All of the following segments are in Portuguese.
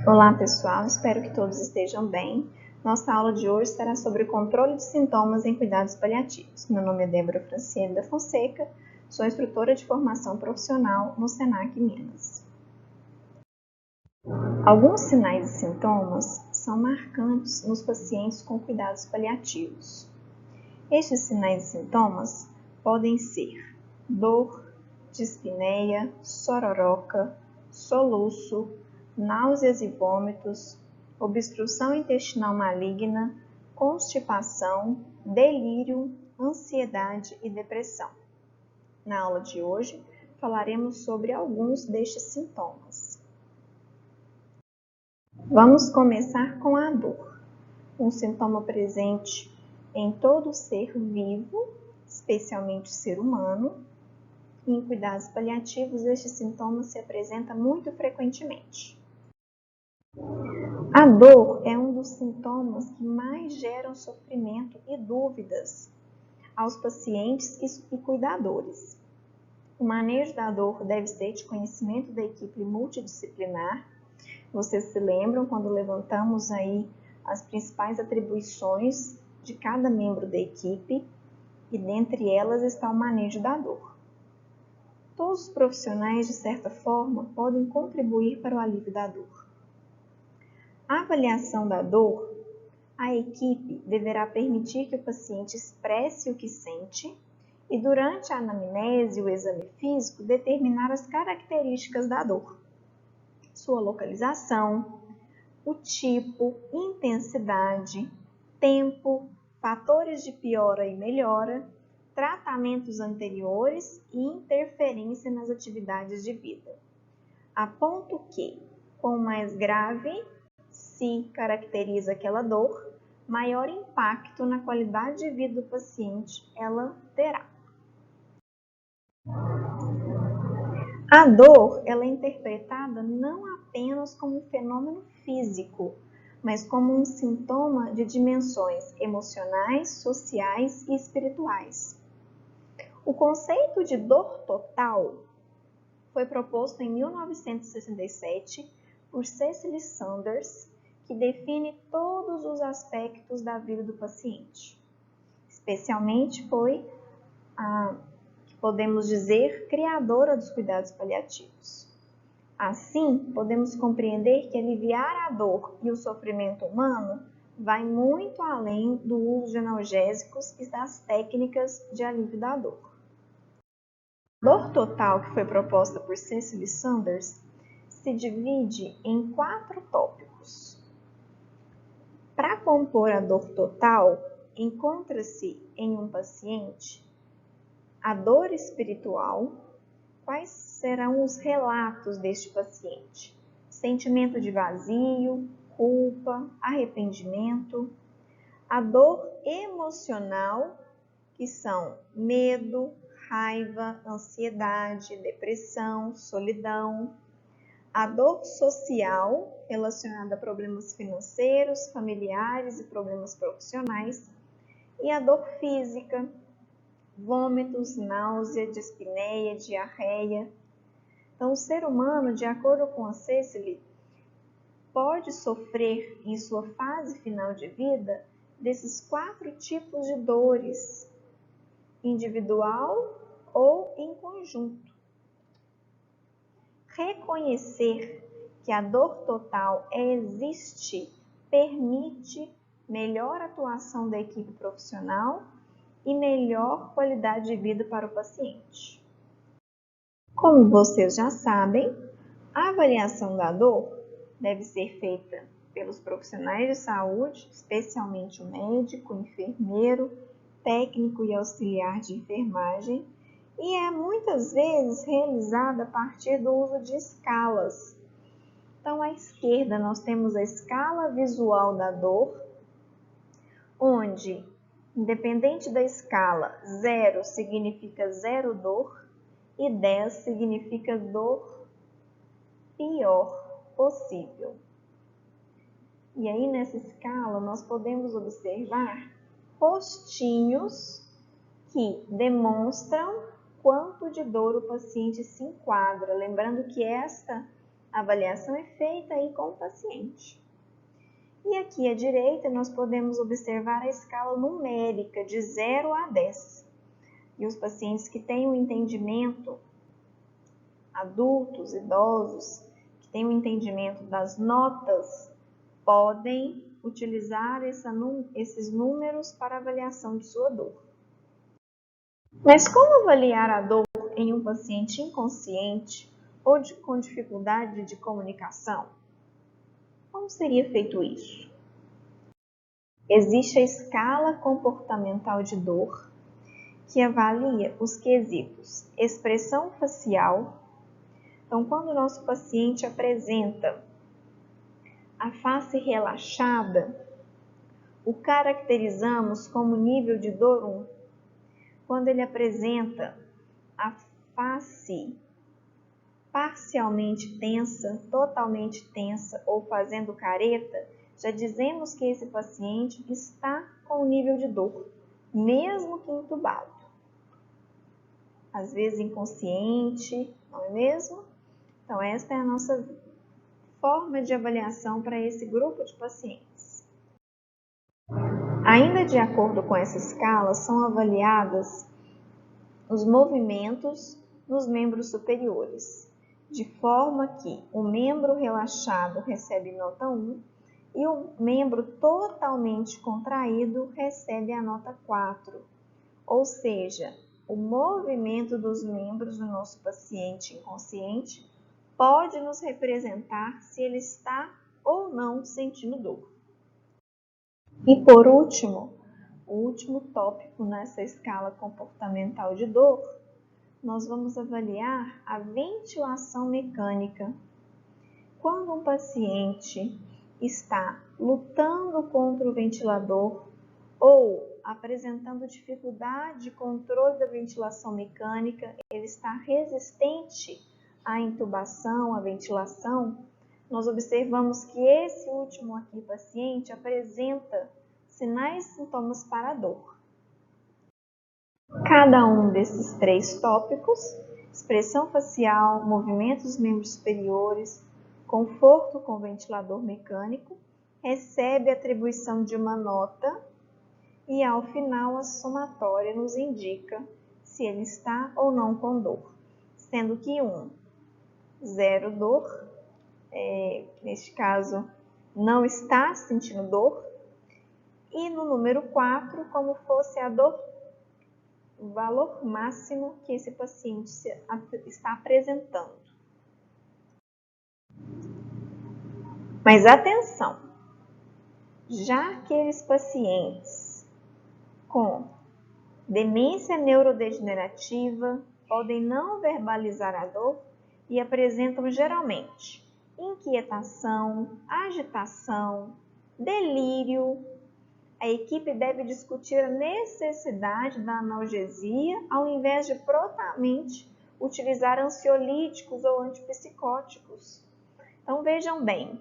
Olá pessoal, espero que todos estejam bem. Nossa aula de hoje será sobre o controle de sintomas em cuidados paliativos. Meu nome é Débora Franciele da Fonseca, sou instrutora de formação profissional no Senac Minas. Alguns sinais e sintomas são marcantes nos pacientes com cuidados paliativos. Estes sinais e sintomas podem ser dor, dispneia, sororoca, soluço, náuseas e vômitos, obstrução intestinal maligna, constipação, delírio, ansiedade e depressão. Na aula de hoje, falaremos sobre alguns destes sintomas. Vamos começar com a dor, um sintoma presente em todo ser vivo, especialmente o ser humano. Em cuidados paliativos, este sintoma se apresenta muito frequentemente. A dor é um dos sintomas que mais geram sofrimento e dúvidas aos pacientes e cuidadores. O manejo da dor deve ser de conhecimento da equipe multidisciplinar. Vocês se lembram quando levantamos aí as principais atribuições de cada membro da equipe, e dentre elas está o manejo da dor. Todos os profissionais, de certa forma, podem contribuir para o alívio da dor. A avaliação da dor, a equipe deverá permitir que o paciente expresse o que sente e, durante a anamnese e o exame físico, determinar as características da dor, sua localização, o tipo, intensidade, tempo, fatores de piora e melhora, tratamentos anteriores e interferência nas atividades de vida. A ponto que, com mais grave se caracteriza aquela dor, maior impacto na qualidade de vida do paciente ela terá. A dor ela é interpretada não apenas como um fenômeno físico, mas como um sintoma de dimensões emocionais, sociais e espirituais. O conceito de dor total foi proposto em 1967 por Cecily Saunders, que define todos os aspectos da vida do paciente. Especialmente foi podemos dizer, criadora dos cuidados paliativos. Assim, podemos compreender que aliviar a dor e o sofrimento humano vai muito além do uso de analgésicos e das técnicas de alívio da dor. A dor total, que foi proposta por Cecily Saunders, se divide em 4 tópicos. Para compor a dor total, encontra-se em um paciente a dor espiritual. Quais serão os relatos deste paciente? Sentimento de vazio, culpa, arrependimento. A dor emocional, que são medo, raiva, ansiedade, depressão, solidão. A dor social, relacionada a problemas financeiros, familiares e problemas profissionais. E a dor física, vômitos, náusea, dispneia, diarreia. Então, o ser humano, de acordo com a Cecily, pode sofrer em sua fase final de vida desses 4 tipos de dores, individual ou em conjunto. Reconhecer que a dor total existe permite melhor atuação da equipe profissional e melhor qualidade de vida para o paciente. Como vocês já sabem, a avaliação da dor deve ser feita pelos profissionais de saúde, especialmente o médico, o enfermeiro, técnico e auxiliar de enfermagem, e é muitas vezes realizada a partir do uso de escalas. Então, à esquerda nós temos a escala visual da dor, onde, independente da escala, 0 significa zero dor e 10 significa dor pior possível. E aí, nessa escala, nós podemos observar postinhos que demonstram quanto de dor o paciente se enquadra. Lembrando que esta A avaliação é feita aí com o paciente. E aqui à direita nós podemos observar a escala numérica de 0 a 10. E os pacientes que têm o entendimento, adultos, idosos, que têm o entendimento das notas, podem utilizar esses números para avaliação de sua dor. Mas como avaliar a dor em um paciente inconsciente ou com dificuldade de comunicação? Como seria feito isso? Existe a escala comportamental de dor, que avalia os quesitos expressão facial. Então, quando o nosso paciente apresenta a face relaxada, o caracterizamos como nível de dor 1. Quando ele apresenta a face parcialmente tensa, totalmente tensa ou fazendo careta, já dizemos que esse paciente está com nível de dor, mesmo que entubado. Às vezes inconsciente, não é mesmo? Então, esta é a nossa forma de avaliação para esse grupo de pacientes. Ainda de acordo com essa escala, são avaliadas os movimentos nos membros superiores, de forma que o membro relaxado recebe nota 1 e o membro totalmente contraído recebe a nota 4. Ou seja, o movimento dos membros do nosso paciente inconsciente pode nos representar se ele está ou não sentindo dor. E por último, o último tópico nessa escala comportamental de dor, nós vamos avaliar a ventilação mecânica. Quando um paciente está lutando contra o ventilador ou apresentando dificuldade de controle da ventilação mecânica, ele está resistente à intubação, à ventilação, nós observamos que esse último aqui paciente apresenta sinais e sintomas para a dor. Cada um desses 3 tópicos, expressão facial, movimento dos membros superiores, conforto com ventilador mecânico, recebe a atribuição de uma nota e ao final a somatória nos indica se ele está ou não com dor, sendo que 0 dor, neste caso não está sentindo dor, e no número 4 como fosse a dor, o valor máximo que esse paciente está apresentando. Mas atenção, já aqueles pacientes com demência neurodegenerativa podem não verbalizar a dor e apresentam geralmente inquietação, agitação, delírio. A equipe deve discutir a necessidade da analgesia ao invés de prontamente utilizar ansiolíticos ou antipsicóticos. Então vejam bem,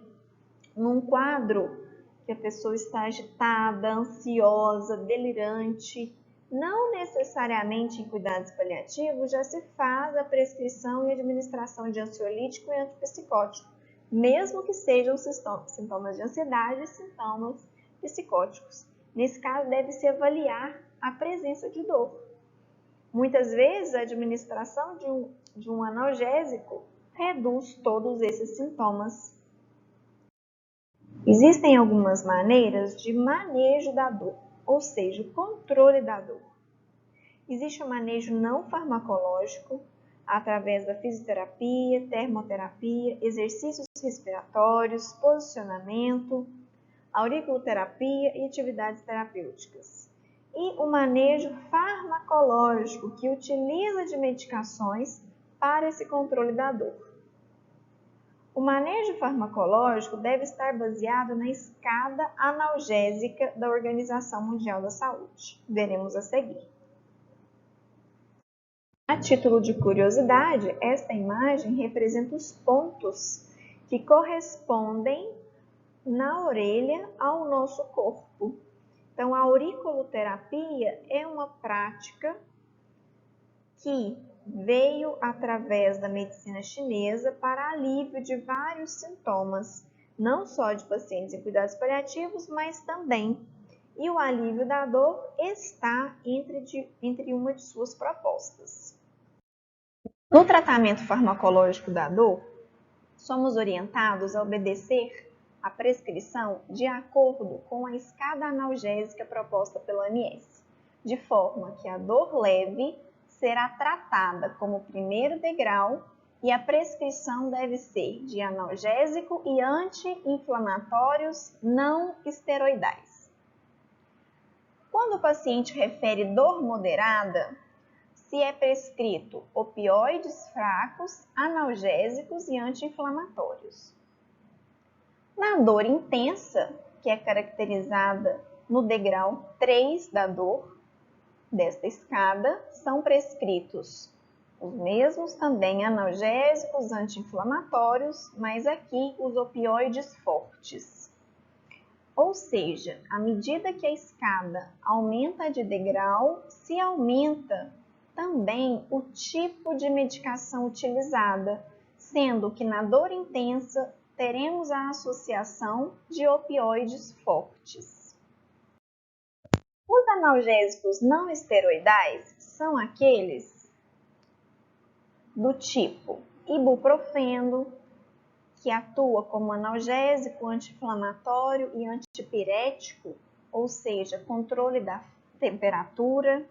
num quadro que a pessoa está agitada, ansiosa, delirante, não necessariamente em cuidados paliativos já se faz a prescrição e administração de ansiolítico e antipsicótico, mesmo que sejam sintomas de ansiedade e sintomas psicóticos. Nesse caso, deve-se avaliar a presença de dor. Muitas vezes, a administração de um analgésico reduz todos esses sintomas. Existem algumas maneiras de manejo da dor, ou seja, o controle da dor. Existe o manejo não farmacológico, através da fisioterapia, termoterapia, exercícios respiratórios, posicionamento, auriculoterapia e atividades terapêuticas. E o manejo farmacológico, que utiliza de medicações para esse controle da dor. O manejo farmacológico deve estar baseado na escada analgésica da Organização Mundial da Saúde. Veremos a seguir. A título de curiosidade, esta imagem representa os pontos que correspondem na orelha ao nosso corpo. Então, a auriculoterapia é uma prática que veio através da medicina chinesa para alívio de vários sintomas, não só de pacientes em cuidados paliativos, mas também. E o alívio da dor está entre uma de suas propostas. No tratamento farmacológico da dor, somos orientados a obedecer a prescrição de acordo com a escada analgésica proposta pela OMS, de forma que a dor leve será tratada como primeiro degrau e a prescrição deve ser de analgésico e anti-inflamatórios não esteroidais. Quando o paciente refere dor moderada, se é prescrito opioides fracos, analgésicos e anti-inflamatórios. Na dor intensa, que é caracterizada no degrau 3 da dor desta escada, são prescritos os mesmos também analgésicos, anti-inflamatórios, mas aqui os opioides fortes. Ou seja, à medida que a escada aumenta de degrau, se aumenta também o tipo de medicação utilizada, sendo que na dor intensa teremos a associação de opioides fortes. Os analgésicos não esteroidais são aqueles do tipo ibuprofeno, que atua como analgésico, anti-inflamatório e antipirético, ou seja, controle da temperatura.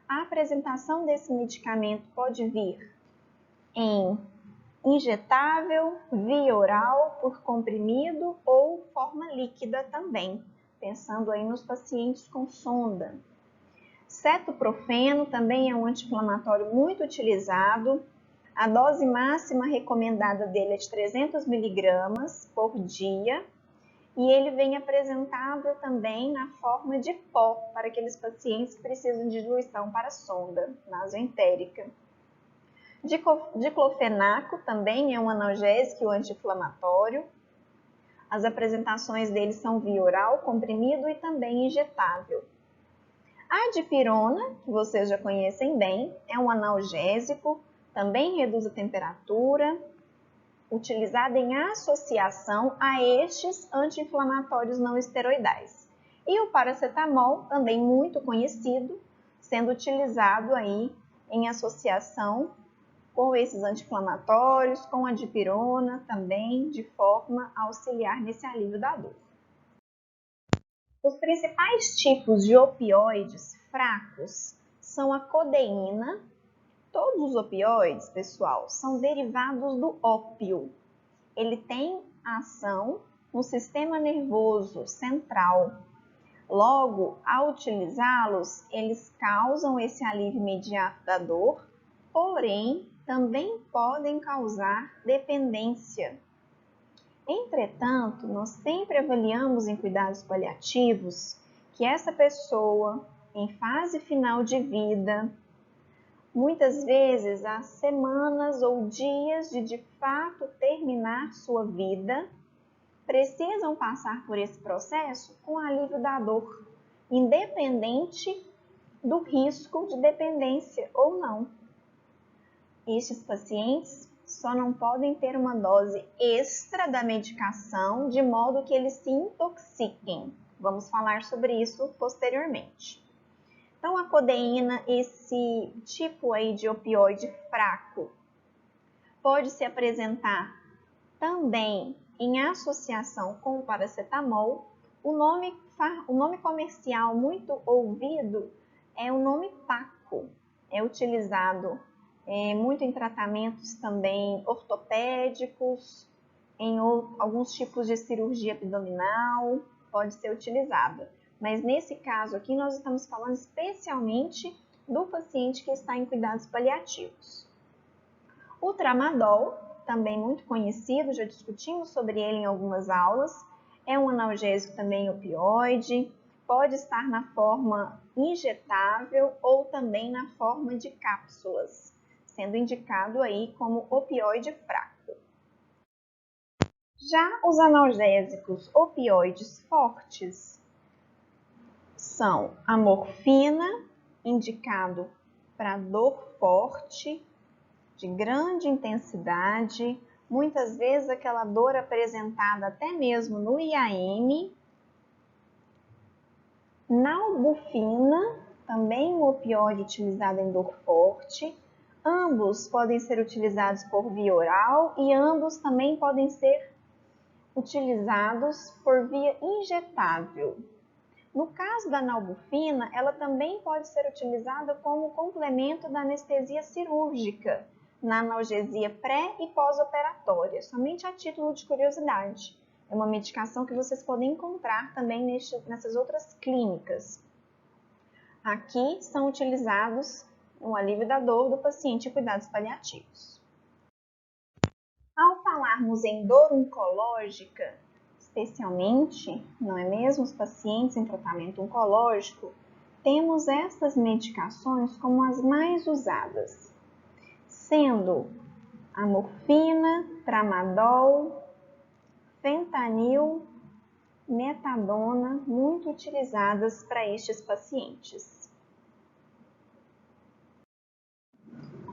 A apresentação desse medicamento pode vir em injetável, via oral, por comprimido ou forma líquida também, pensando aí nos pacientes com sonda. Cetoprofeno também é um anti-inflamatório muito utilizado. A dose máxima recomendada dele é de 300 mg por dia e ele vem apresentado também na forma de pó para aqueles pacientes que precisam de diluição para sonda nasoentérica. Diclofenaco também é um analgésico e um anti-inflamatório. As apresentações dele são via oral, comprimido e também injetável. A dipirona, que vocês já conhecem bem, é um analgésico, também reduz a temperatura, utilizada em associação a estes anti-inflamatórios não esteroidais. E o paracetamol, também muito conhecido, sendo utilizado aí em associação com esses anti-inflamatórios, com a dipirona também, de forma a auxiliar nesse alívio da dor. Os principais tipos de opioides fracos são a codeína. Todos os opioides, pessoal, são derivados do ópio. Ele tem ação no sistema nervoso central. Logo, ao utilizá-los, eles causam esse alívio imediato da dor, porém, também podem causar dependência. Entretanto, nós sempre avaliamos em cuidados paliativos que essa pessoa, em fase final de vida, muitas vezes há semanas ou dias de fato terminar sua vida, precisam passar por esse processo com alívio da dor, independente do risco de dependência ou não. Estes pacientes só não podem ter uma dose extra da medicação de modo que eles se intoxiquem. Vamos falar sobre isso posteriormente. Então, a codeína, esse tipo aí de opioide fraco, pode se apresentar também em associação com o paracetamol. O nome comercial muito ouvido é o nome Paco. É utilizado muito em tratamentos também ortopédicos, em alguns tipos de cirurgia abdominal, pode ser utilizada. Mas nesse caso aqui, nós estamos falando especialmente do paciente que está em cuidados paliativos. O tramadol, também muito conhecido, já discutimos sobre ele em algumas aulas, é um analgésico também opioide, pode estar na forma injetável ou também na forma de cápsulas, sendo indicado aí como opioide fraco. Já os analgésicos opioides fortes são a morfina, indicado para dor forte, de grande intensidade, muitas vezes aquela dor apresentada até mesmo no IAM. Nalbufina, também um opioide utilizado em dor forte. Ambos podem ser utilizados por via oral e ambos também podem ser utilizados por via injetável. No caso da nalbufina, ela também pode ser utilizada como complemento da anestesia cirúrgica, na analgesia pré e pós-operatória, somente a título de curiosidade. É uma medicação que vocês podem encontrar também nessas outras clínicas. Aqui são utilizados no alívio da dor do paciente em cuidados paliativos. Ao falarmos em dor oncológica, especialmente, não é mesmo, os pacientes em tratamento oncológico, temos essas medicações como as mais usadas, sendo a morfina, tramadol, fentanil, metadona, muito utilizadas para estes pacientes.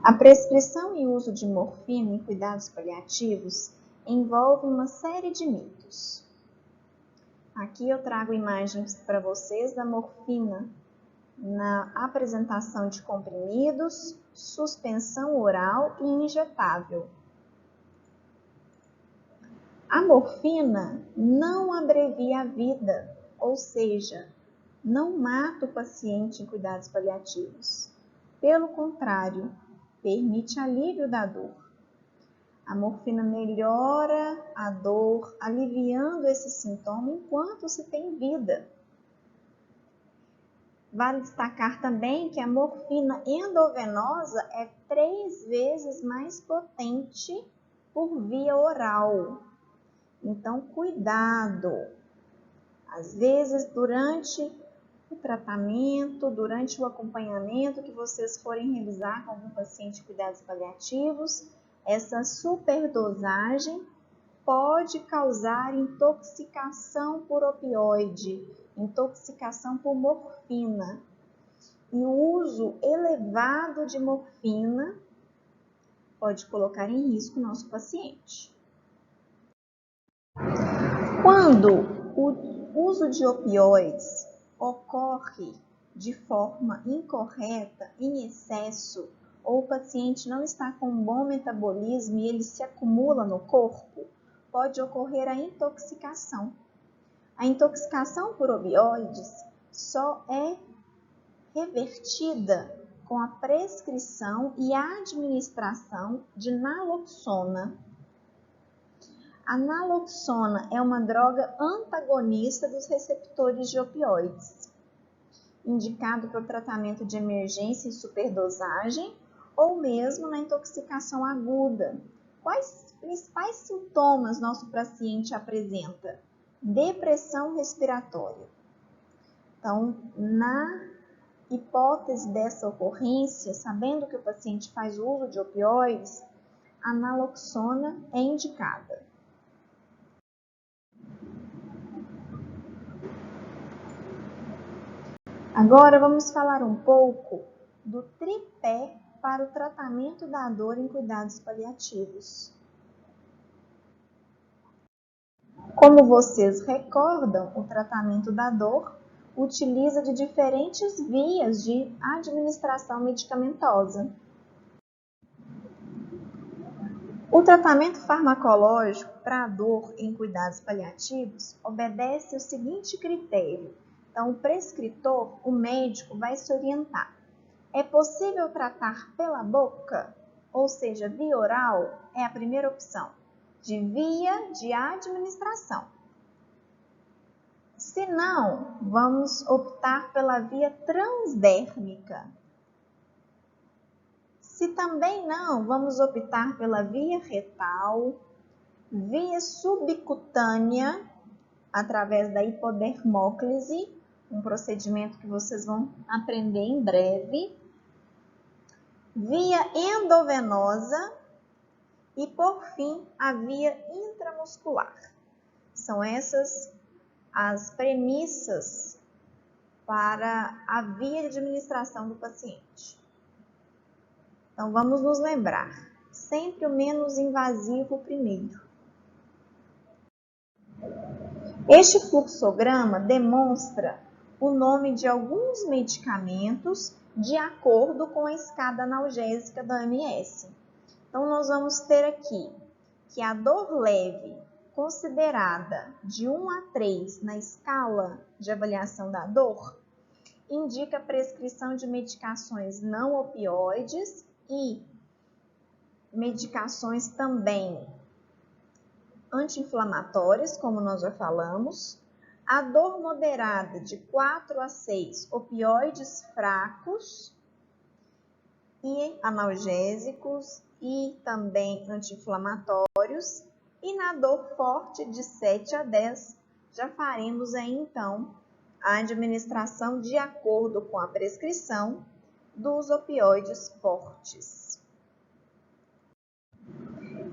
A prescrição e uso de morfina em cuidados paliativos envolve uma série de mitos. Aqui eu trago imagens para vocês da morfina na apresentação de comprimidos, suspensão oral e injetável. A morfina não abrevia a vida, ou seja, não mata o paciente em cuidados paliativos. Pelo contrário, permite alívio da dor. A morfina melhora a dor, aliviando esse sintoma enquanto se tem vida. Vale destacar também que a morfina endovenosa é 3 vezes mais potente por via oral. Então, cuidado! Às vezes, durante o tratamento, durante o acompanhamento que vocês forem realizar com algum paciente de cuidados paliativos, essa superdosagem pode causar intoxicação por opioide, intoxicação por morfina. E o uso elevado de morfina pode colocar em risco o nosso paciente. Quando o uso de opioides ocorre de forma incorreta, em excesso, ou o paciente não está com um bom metabolismo e ele se acumula no corpo, pode ocorrer a intoxicação. A intoxicação por opioides só é revertida com a prescrição e a administração de naloxona. A naloxona é uma droga antagonista dos receptores de opioides, indicado para o tratamento de emergência e superdosagem ou mesmo na intoxicação aguda. Quais principais sintomas nosso paciente apresenta? Depressão respiratória. Então, na hipótese dessa ocorrência, sabendo que o paciente faz uso de opioides, a naloxona é indicada. Agora vamos falar um pouco do tripé para o tratamento da dor em cuidados paliativos. Como vocês recordam, o tratamento da dor utiliza de diferentes vias de administração medicamentosa. O tratamento farmacológico para a dor em cuidados paliativos obedece ao seguinte critério. Então, o prescritor, o médico, vai se orientar. É possível tratar pela boca? Ou seja, via oral é a primeira opção, de via de administração. Se não, vamos optar pela via transdérmica. Se também não, vamos optar pela via retal, via subcutânea, através da hipodermóclise, um procedimento que vocês vão aprender em breve, via endovenosa e, por fim, a via intramuscular. São essas as premissas para a via de administração do paciente. Então, vamos nos lembrar. sempre o menos invasivo primeiro. Este fluxograma demonstra o nome de alguns medicamentos de acordo com a escada analgésica da OMS. Então, nós vamos ter aqui que a dor leve, considerada de 1 a 3 na escala de avaliação da dor, indica a prescrição de medicações não opioides e medicações também anti-inflamatórias, como nós já falamos. A dor moderada de 4 a 6, opioides fracos e analgésicos e também anti-inflamatórios. E na dor forte de 7 a 10, já faremos aí então a administração de acordo com a prescrição dos opioides fortes.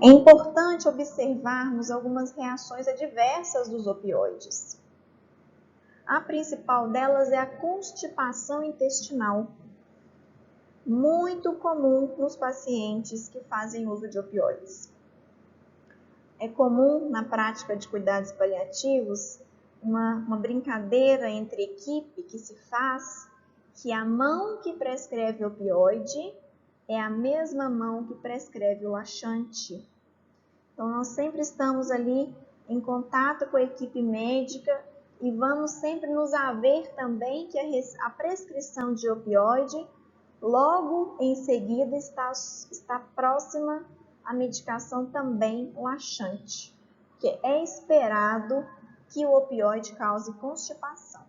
É importante observarmos algumas reações adversas dos opioides. A principal delas é a constipação intestinal, muito comum nos pacientes que fazem uso de opioides. É comum na prática de cuidados paliativos uma brincadeira entre equipe que se faz que a mão que prescreve opioide é a mesma mão que prescreve o laxante. Então, nós sempre estamos ali em contato com a equipe médica e vamos sempre nos haver também que a prescrição de opioide logo em seguida está próxima à medicação também laxante, porque é esperado que o opioide cause constipação.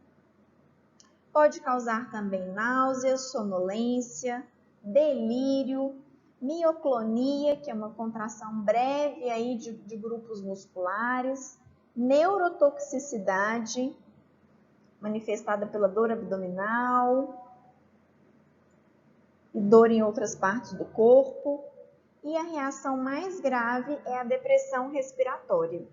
Pode causar também náusea, sonolência, delírio, mioclonia, que é uma contração breve aí de grupos musculares, neurotoxicidade, manifestada pela dor abdominal e dor em outras partes do corpo. E a reação mais grave é a depressão respiratória.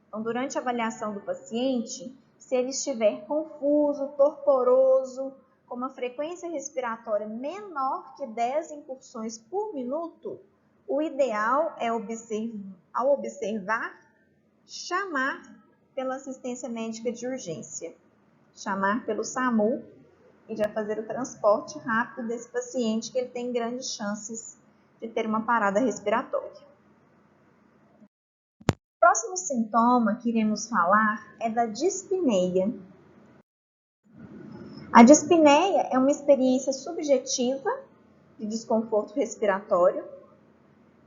Então, durante a avaliação do paciente, se ele estiver confuso, torporoso, com uma frequência respiratória menor que 10 incursões por minuto, o ideal é, ao observar, chamar pela assistência médica de urgência, chamar pelo SAMU e já fazer o transporte rápido desse paciente, que ele tem grandes chances de ter uma parada respiratória. O próximo sintoma que iremos falar é da dispneia. A dispneia é uma experiência subjetiva de desconforto respiratório.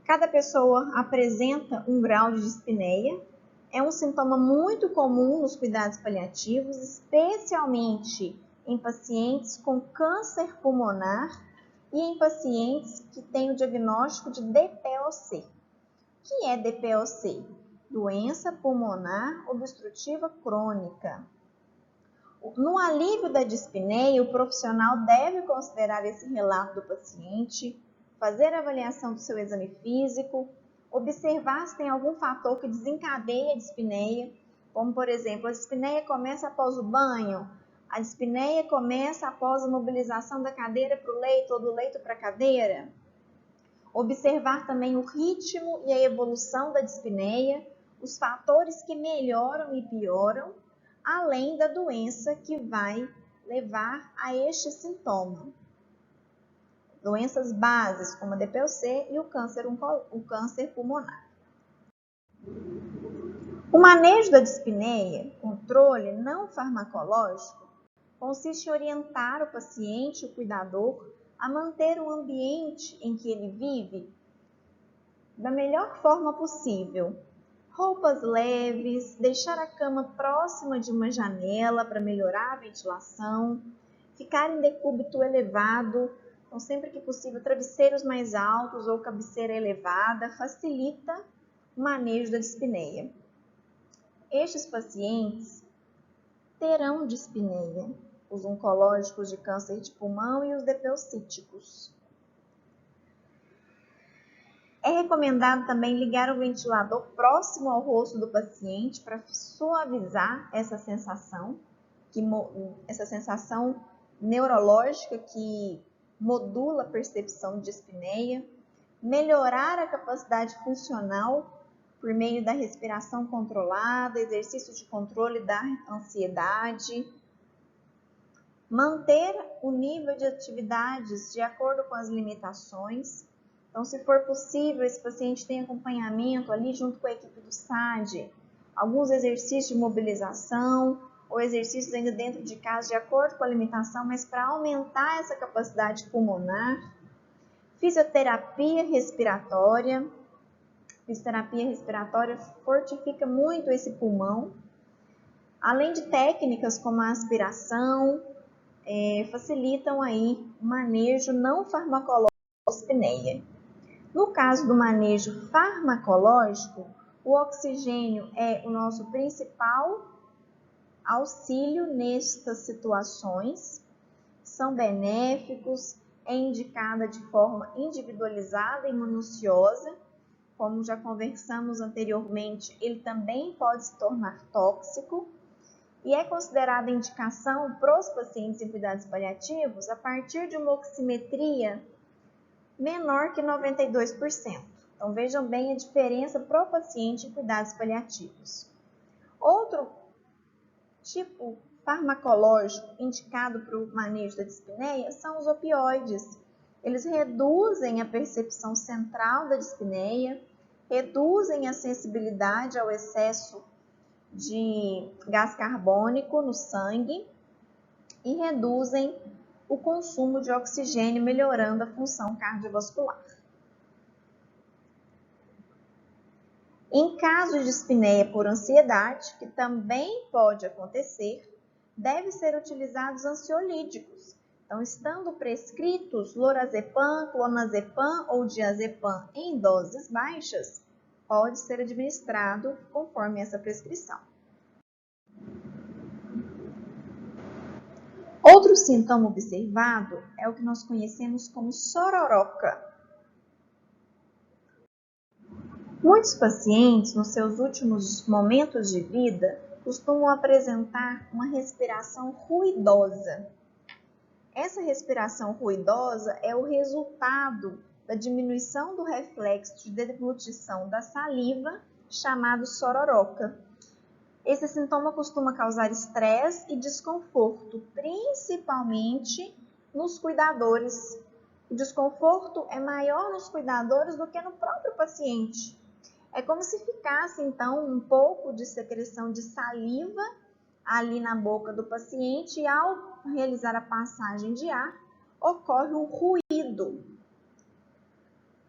Cada pessoa apresenta um grau de dispneia. É um sintoma muito comum nos cuidados paliativos, especialmente em pacientes com câncer pulmonar e em pacientes que têm o diagnóstico de DPOC. O que é DPOC? Doença pulmonar obstrutiva crônica. No alívio da dispneia, o profissional deve considerar esse relato do paciente, fazer a avaliação do seu exame físico, observar se tem algum fator que desencadeia a dispneia, como, por exemplo, a dispneia começa após o banho, a dispneia começa após a mobilização da cadeira para o leito ou do leito para a cadeira. Observar também o ritmo e a evolução da dispneia, os fatores que melhoram e pioram, além da doença que vai levar a este sintoma. Doenças bases, como a DPOC e o câncer pulmonar. O manejo da dispneia, controle não farmacológico, consiste em orientar o paciente, o cuidador, a manter o ambiente em que ele vive da melhor forma possível. Roupas leves, deixar a cama próxima de uma janela para melhorar a ventilação, ficar em decúbito elevado, então sempre que possível travesseiros mais altos ou cabeceira elevada, facilita o manejo da dispneia. Estes pacientes terão dispneia, os oncológicos de câncer de pulmão e os DPOcíticos. É recomendado também ligar o ventilador próximo ao rosto do paciente para suavizar essa sensação neurológica que modula a percepção de dispneia. melhorar a capacidade funcional por meio da respiração controlada, exercício de controle da ansiedade, manter o nível de atividades de acordo com as limitações. Então, se for possível, esse paciente tem acompanhamento ali junto com a equipe do SAD, alguns exercícios de mobilização ou exercícios ainda dentro de casa de acordo com a limitação, mas para aumentar essa capacidade pulmonar. Fisioterapia respiratória. Fisioterapia respiratória fortifica muito esse pulmão. Além de técnicas como a aspiração, facilitam aí o manejo não farmacológico da dispneia. No caso do manejo farmacológico, o oxigênio é o nosso principal auxílio nestas situações. São benéficos, é indicada de forma individualizada e minuciosa. Como já conversamos anteriormente, ele também pode se tornar tóxico e é considerada indicação para os pacientes em cuidados paliativos a partir de uma oximetria menor que 92%. Então, vejam bem a diferença para o paciente em cuidados paliativos. Outro tipo farmacológico indicado para o manejo da dispneia são os opioides. Eles reduzem a percepção central da dispneia, reduzem a sensibilidade ao excesso de gás carbônico no sangue e reduzem o consumo de oxigênio, melhorando a função cardiovascular. Em caso de dispneia por ansiedade, que também pode acontecer, devem ser utilizados ansiolíticos. Então, estando prescritos lorazepam, clonazepam ou diazepam em doses baixas, pode ser administrado conforme essa prescrição. Outro sintoma observado é o que nós conhecemos como sororoca. Muitos pacientes, nos seus últimos momentos de vida, costumam apresentar uma respiração ruidosa. Essa respiração ruidosa é o resultado da diminuição do reflexo de deglutição da saliva, chamado sororoca. Esse sintoma costuma causar estresse e desconforto, principalmente nos cuidadores. O desconforto é maior nos cuidadores do que no próprio paciente. É como se ficasse, então, um pouco de secreção de saliva ali na boca do paciente e ao realizar a passagem de ar, ocorre um ruído,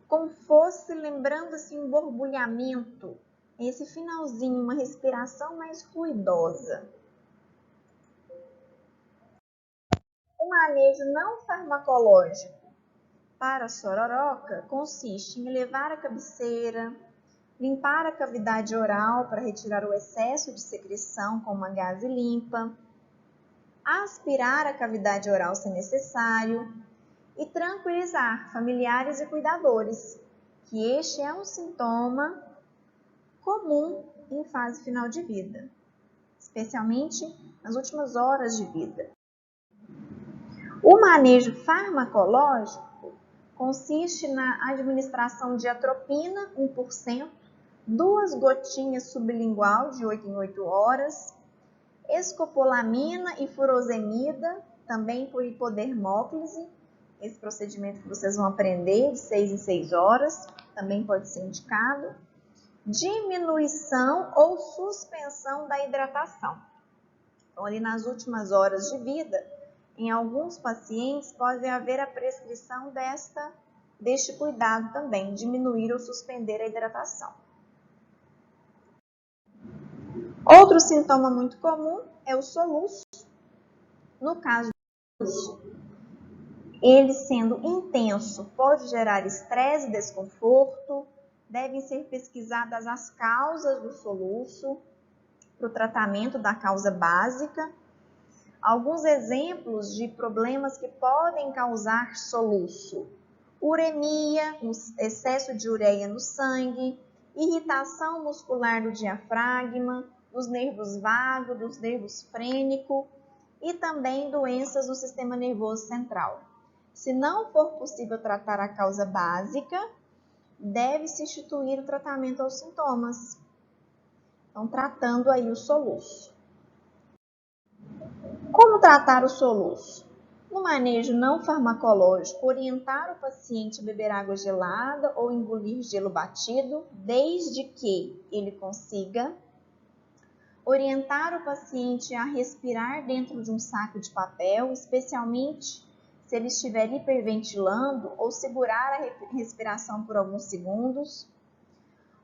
como fosse, lembrando assim, um borbulhamento, esse finalzinho, uma respiração mais ruidosa. O manejo não farmacológico para a sororoca consiste em elevar a cabeceira, limpar a cavidade oral para retirar o excesso de secreção com uma gaze limpa, aspirar a cavidade oral se necessário e tranquilizar familiares e cuidadores, que este é um sintoma comum em fase final de vida, especialmente nas últimas horas de vida. O manejo farmacológico consiste na administração de atropina 1%, 2 gotinhas sublingual de 8 em 8 horas, escopolamina e furosemida, também por hipodermóclise, esse procedimento que vocês vão aprender de 6 em 6 horas, também pode ser indicado. Diminuição ou suspensão da hidratação. Então, ali nas últimas horas de vida, em alguns pacientes pode haver a prescrição deste cuidado também, diminuir ou suspender a hidratação. Outro sintoma muito comum é o soluço. No caso do soluço, ele sendo intenso, pode gerar estresse e desconforto. Devem ser pesquisadas as causas do soluço para o tratamento da causa básica. Alguns exemplos de problemas que podem causar soluço: uremia, excesso de ureia no sangue, irritação muscular do diafragma, dos nervos vagos, dos nervos frênico e também doenças do sistema nervoso central. Se não for possível tratar a causa básica, deve-se instituir o tratamento aos sintomas. Então, tratando aí o soluço. Como tratar o soluço? No manejo não farmacológico, orientar o paciente a beber água gelada ou engolir gelo batido, desde que ele consiga. Orientar o paciente a respirar dentro de um saco de papel, especialmente se ele estiver hiperventilando, ou segurar a respiração por alguns segundos.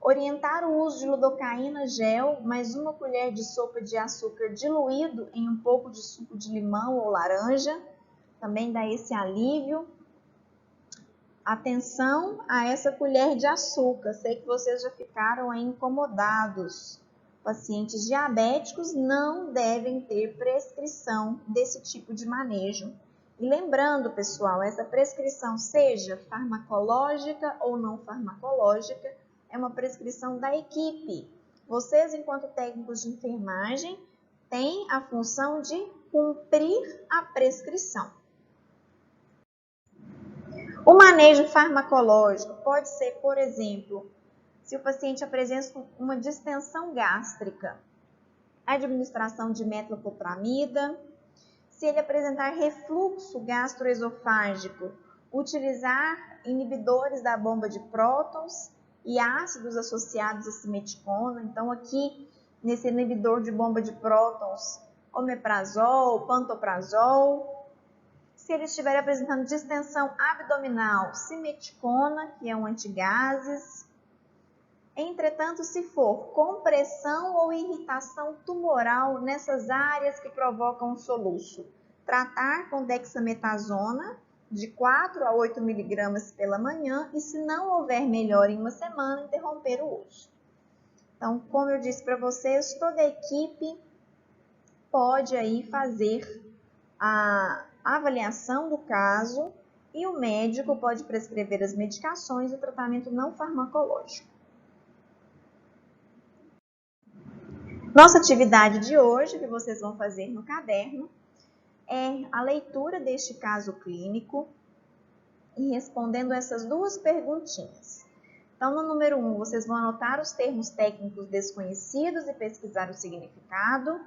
Orientar o uso de lidocaína gel, mais 1 colher de sopa de açúcar diluído em um pouco de suco de limão ou laranja, também dá esse alívio. Atenção a essa colher de açúcar, sei que vocês já ficaram aí incomodados. Pacientes diabéticos não devem ter prescrição desse tipo de manejo. E lembrando, pessoal, essa prescrição, seja farmacológica ou não farmacológica, é uma prescrição da equipe. Vocês, enquanto técnicos de enfermagem, têm a função de cumprir a prescrição. O manejo farmacológico pode ser, por exemplo, se o paciente apresenta uma distensão gástrica, a administração de metoclopramida. Se ele apresentar refluxo gastroesofágico, utilizar inibidores da bomba de prótons e ácidos associados a simeticona. Então, aqui, nesse inibidor de bomba de prótons, omeprazol, pantoprazol. Se ele estiver apresentando distensão abdominal, simeticona, que é um antigases. Entretanto, se for compressão ou irritação tumoral nessas áreas que provocam o soluço, tratar com dexametasona de 4 a 8 mg pela manhã e, se não houver melhora em uma semana, interromper o uso. Então, como eu disse para vocês, toda a equipe pode aí fazer a avaliação do caso e o médico pode prescrever as medicações e o tratamento não farmacológico. Nossa atividade de hoje, que vocês vão fazer no caderno, é a leitura deste caso clínico e respondendo essas 2 perguntinhas. Então, no número 1, vocês vão anotar os termos técnicos desconhecidos e pesquisar o significado.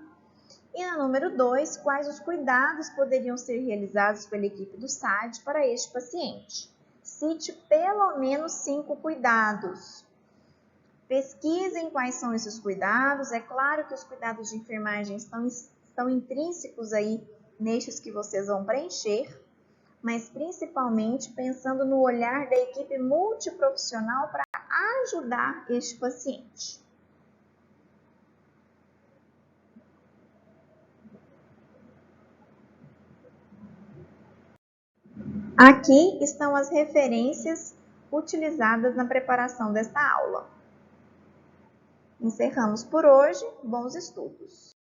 E no número 2, quais os cuidados poderiam ser realizados pela equipe do SAD para este paciente? Cite pelo menos 5 cuidados. Pesquisem quais são esses cuidados. É claro que os cuidados de enfermagem estão intrínsecos aí nestes que vocês vão preencher, mas principalmente pensando no olhar da equipe multiprofissional para ajudar este paciente. Aqui estão as referências utilizadas na preparação desta aula. Encerramos por hoje. Bons estudos!